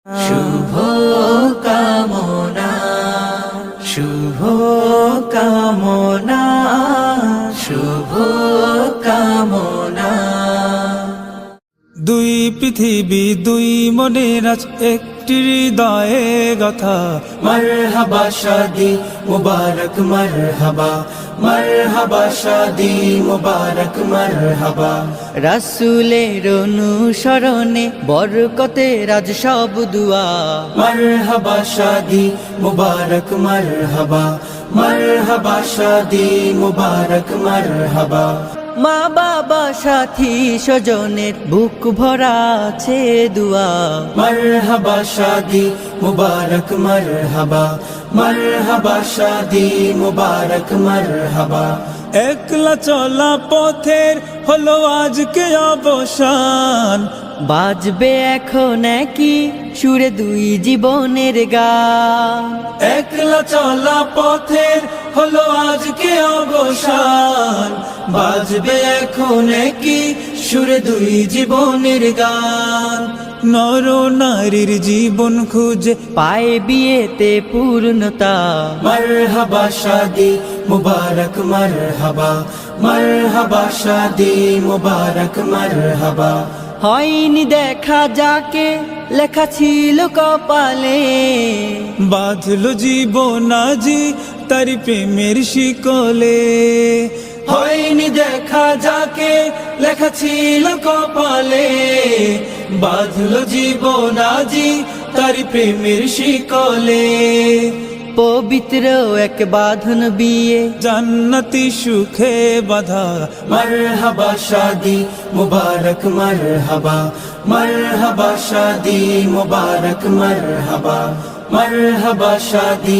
শুভ কামনা, শুভ কামনা, শুভ কামনা। দুই পৃথিবী দুই মনের আজ একটি হৃদয়ে গাথা। মারহাবা শাদি মুবারক মারহাবা, মারহাবা শাদি মুবারক মারহাবা। রাসূলের অনুসরণে বরকতের আজ সব দুয়া। মারহাবা শাদি মুবারক মারহাবা, মারহাবা শাদি মুবারক মারহাবা। মা বাবা সাথী স্বজনের বুক ভরা আছে দুয়া। মারহাবা শাদি মুবারক মারহাবা, মারহাবা শাদি মুবারক মারহাবা। একলা চলা পথের হলো আজকে অবসান, বাজবে এখন কি সুরে দুই জীবনের গান। একলা চলা পথের হলো আজকে অবসান, বাজবে এখন কি সুরে দুই জীবনের গান। নর নারীর জীবন খুঁজে পায়ে বিয়েতে পূর্ণতা। মারহাবা শাদি মুবারক মারহাবা, মারহাবা শাদি মুবারক মারহাবা। হয়নি দেখা যাকে লেখা ছিল কপালে, বাঁধলো জীবন আজি তার প্রেমের শিকলে। হয়নি দেখা যাকে লেখা ছিল কপালে, বাঁধলো জীবন আজি তার প্রেমের শিকলে। পবিত্র এক বাঁধন বিয়ে জান্নাতি সুখে বাধা। মারহাবা শাদি মুবারক মারহাবা, মারহাবা শাদি মুবারক মারহাবা, মারহাবা শাদি।